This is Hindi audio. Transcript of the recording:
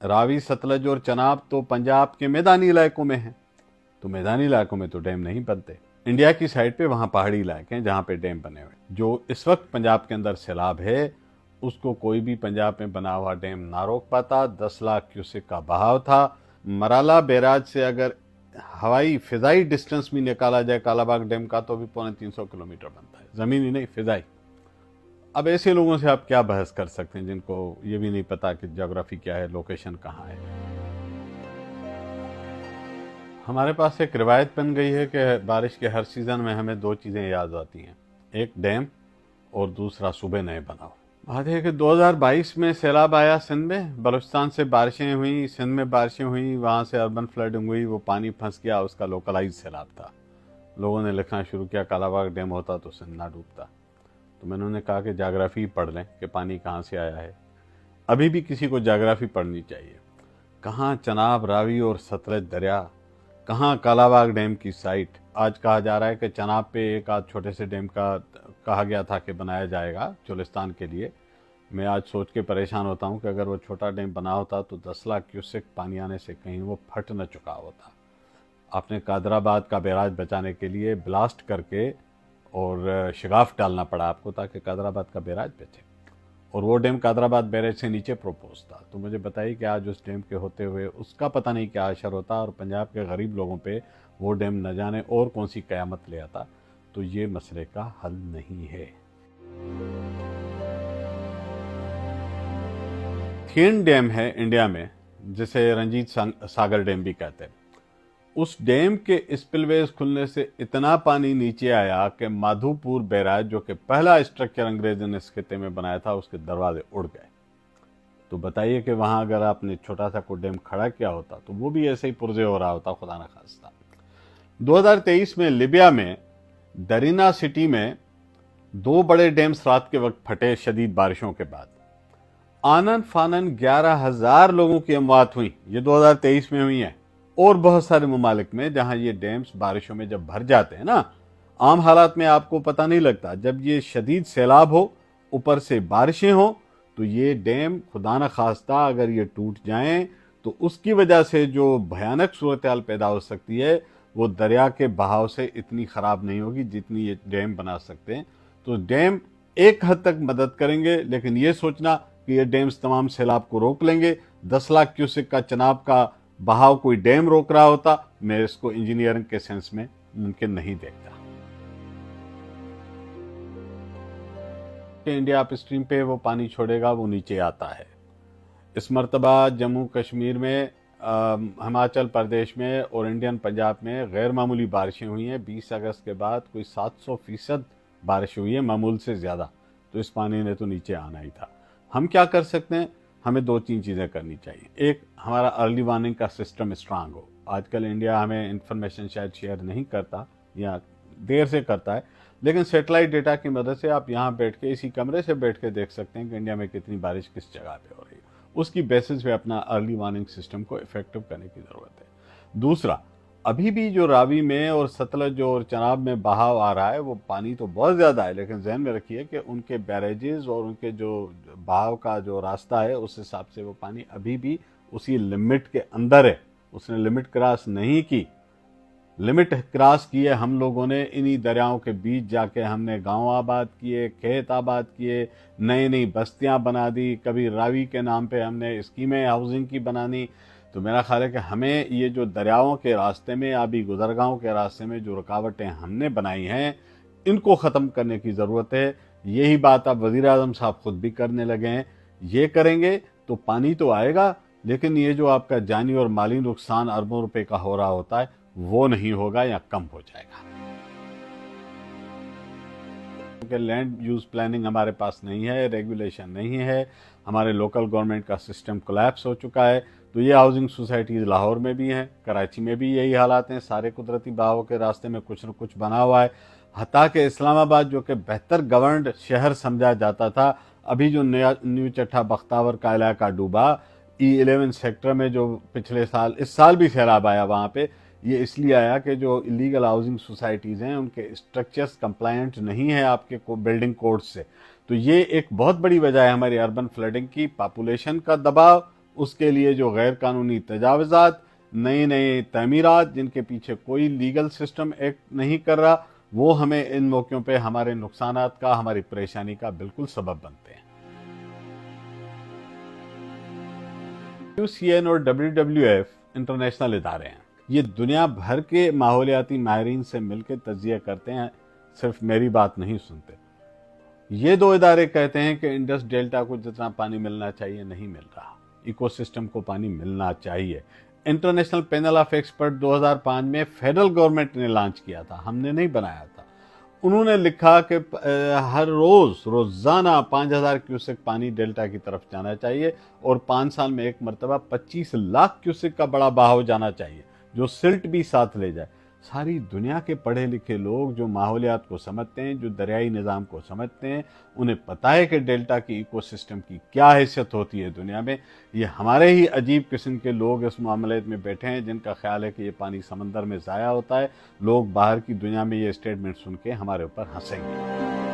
रावी, सतलज और चनाब तो पंजाब के मैदानी इलाकों में हैं, तो मैदानी इलाकों में तो डैम नहीं बनते। इंडिया की साइड पे वहां पहाड़ी इलाके हैं जहां पे डैम बने हुए। जो इस वक्त पंजाब के अंदर सैलाब है उसको कोई भी पंजाब में बना हुआ डैम ना रोक पाता। 10 लाख क्यूसेक का बहाव था। मराला बैराज से अगर हवाई फिजाई डिस्टेंस भी निकाला जाए कालाबाग डैम का तो भी 350 किलोमीटर बनता है, जमीनी नहीं फिजाई। अब ऐसे लोगों से आप क्या बहस कर सकते हैं जिनको ये भी नहीं पता कि ज्योग्राफी क्या है, लोकेशन कहाँ है। हमारे पास एक रिवायत बन गई है कि बारिश के हर सीजन में हमें दो चीजें याद आती हैं, एक डैम और दूसरा सुबह नए बनाओ। बात है कि 2022 में सैलाब आया सिंध में, बलूचिस्तान से बारिशें हुई, सिंध में बारिशें हुई, वहाँ से अर्बन फ्लडिंग हुई, वो पानी फंस गया, उसका लोकलाइज सैलाब था। लोगों ने लिखना शुरू किया कालाबाग डैम होता तो सिंध ना डूबता। तो मैंने उन्हें कहा कि जाग्राफी पढ़ लें कि पानी कहाँ से आया है। अभी भी किसी को जाग्राफी पढ़नी चाहिए। कहाँ चनाब, रावी और सतलज दरिया, कहाँ कालाबाग डैम की साइट। आज कहा जा रहा है कि चनाब पे एक आध छोटे से डैम का कहा गया था कि बनाया जाएगा चोलिस्तान के लिए। मैं आज सोच के परेशान होता हूँ कि अगर वो छोटा डैम बना होता तो 10 लाख क्यूसेक पानी आने से कहीं वो फट न चुका होता। आपने कादराबाद का बैराज बचाने के लिए ब्लास्ट करके और शगाफ डालना पड़ा आपको ताकि कादराबाद का बैराज बचे, और वो डैम कादराबाद बैरेज से नीचे प्रपोज था। तो मुझे बताइए कि आज उस डैम के होते हुए उसका पता नहीं क्या असर होता और पंजाब के गरीब लोगों पे वो डैम न जाने और कौन सी कयामत ले आता। तो ये मसले का हल नहीं है। थेन डैम है इंडिया में, जिसे रंजीत सागर डैम भी कहते हैं। उस डैम के स्पिलवेज खुलने से इतना पानी नीचे आया कि माधोपुर बैराज, जो कि पहला स्ट्रक्चर अंग्रेजों ने इस खिते में बनाया था, उसके दरवाजे उड़ गए। तो बताइए कि वहां अगर आपने छोटा सा कोई डैम खड़ा किया होता तो वो भी ऐसे ही पुरजे हो रहा होता, खुदा न खास्ता। 2023 में लिबिया में दरीना सिटी में दो बड़े डैम्स रात के वक्त फटे शदीद बारिशों के बाद। आनन फानन 11,000 लोगों की अमवात हुई। ये 2023 में हुई है। और बहुत सारे ममालिक में जहां ये डैम्स बारिशों में जब भर जाते हैं ना, आम हालात में आपको पता नहीं लगता, जब ये शदीद सैलाब हो ऊपर से बारिशें हो तो ये डैम खुदा न खास्ता अगर ये टूट जाएं तो उसकी वजह से जो भयानक सूरत हाल पैदा हो सकती है वो दरिया के बहाव से इतनी खराब नहीं होगी जितनी ये डैम बना सकते हैं। तो डैम एक हद तक मदद करेंगे, लेकिन ये सोचना कि ये डैम्स तमाम सैलाब को रोक लेंगे, 10 लाख क्यूसेक का चनाब का बहाव कोई डैम रोक रहा होता, मैं इसको इंजीनियरिंग के सेंस में मुमकिन नहीं देखता। कि इंडिया अप स्ट्रीम पे वो पानी छोड़ेगा, वो नीचे आता है। इस मरतबा जम्मू कश्मीर में, हिमाचल प्रदेश में और इंडियन पंजाब में गैर मामूली बारिशें हुई हैं। 20 अगस्त के बाद कोई 700% बारिश हुई है, मामूल से ज़्यादा। तो इस पानी ने तो नीचे आना ही था। हम क्या कर सकते हैं? हमें दो तीन चीज़ें करनी चाहिए। एक, हमारा अर्ली वार्निंग का सिस्टम स्ट्रांग हो। आजकल इंडिया हमें इंफॉर्मेशन शायद शेयर नहीं करता या देर से करता है, लेकिन सेटेलाइट डेटा की मदद से आप यहाँ बैठ के, इसी कमरे से बैठ के देख सकते हैं कि इंडिया में कितनी बारिश किस जगह पे हो रही है। उसकी बेसिस पे अपना अर्ली वार्निंग सिस्टम को इफेक्टिव करने की ज़रूरत है। दूसरा, अभी भी जो रावी में और सतलज और चनाब में बहाव आ रहा है, वो पानी तो बहुत ज़्यादा है, लेकिन जहन में रखिए कि उनके बैरेजेस और उनके जो बहाव का जो रास्ता है उस हिसाब से वो पानी अभी भी उसी लिमिट के अंदर है। उसने लिमिट क्रॉस नहीं की। लिमिट क्रॉस की है हम लोगों ने। इन्हीं दरियाओं के बीच जाके हमने गांव आबाद किए, खेत आबाद किए, नई नई बस्तियां बना दी। कभी रावी के नाम पे हमने स्कीमें हाउसिंग की बनानी। तो मेरा ख्याल है कि हमें ये जो दरियाओं के रास्ते में, आबी गुजरगाहों के रास्ते में जो रुकावटें हमने बनाई हैं, इनको ख़त्म करने की ज़रूरत है। यही बात अब वज़ीर आज़म साहब खुद भी करने लगे हैं। ये करेंगे तो पानी तो आएगा, लेकिन ये जो आपका जानी और माली नुकसान अरबों रुपए का हो रहा होता है वो नहीं होगा या कम हो जाएगा। क्योंकि लैंड यूज प्लानिंग हमारे पास नहीं है, रेगुलेशन नहीं है, हमारे लोकल गवर्नमेंट का सिस्टम कोलैप्स हो चुका है। तो ये हाउसिंग सोसाइटीज़ लाहौर में भी हैं, कराची में भी यही हालात हैं। सारे कुदरती बहावों के रास्ते में कुछ न कुछ बना हुआ है। हत्ता कि इस्लामाबाद, जो कि बेहतर गवर्नड शहर समझा जाता था, अभी जो नया न्यू चट्ठा बख्तावर का इलाका डूबा, E11 सेक्टर में, जो पिछले साल, इस साल भी सैलाब आया वहाँ पे, ये इसलिए आया कि जो इलीगल हाउसिंग सोसाइटीज़ हैं उनके स्ट्रक्चर्स कंप्लायंट नहीं है आपके बिल्डिंग कोड से। तो ये एक बहुत बड़ी वजह है हमारी अर्बन फ्लडिंग की। पॉपुलेशन का दबाव, उसके लिए जो गैर कानूनी तजावज़ात, नई नई तमीरात जिनके पीछे कोई लीगल सिस्टम एक्ट नहीं कर रहा, वो हमें इन मौक़ों पे हमारे नुकसानात का, हमारी परेशानी का बिल्कुल सबब बनते हैं। IUCN और WWF इंटरनेशनल इदारे हैं, ये दुनिया भर के माहौलियाती माहिरीन से मिलकर तज्जिया करते हैं, सिर्फ मेरी बात नहीं सुनते। ये दो इदारे कहते हैं कि इंडस डेल्टा को जितना पानी मिलना चाहिए नहीं मिल रहा, इकोसिस्टम को पानी मिलना चाहिए। इंटरनेशनल पैनल ऑफ एक्सपर्ट 2005 में फेडरल गवर्नमेंट ने लॉन्च किया था, हमने नहीं बनाया था। उन्होंने लिखा कि हर रोजाना 5000 क्यूसेक पानी डेल्टा की तरफ जाना चाहिए और 5 साल में एक मरतबा 25 लाख क्यूसेक का बड़ा बहाव जाना चाहिए, जो सिल्ट भी साथ ले जाए। सारी दुनिया के पढ़े लिखे लोग जो माहौलियात को समझते हैं, जो दरियाई निज़ाम को समझते हैं, उन्हें पता है कि डेल्टा की इकोसिस्टम की क्या हैसियत होती है दुनिया में। ये हमारे ही अजीब किस्म के लोग इस मामले में बैठे हैं जिनका ख्याल है कि ये पानी समंदर में ज़ाया होता है। लोग बाहर की दुनिया में ये स्टेटमेंट सुन के हमारे ऊपर हंसेंगे।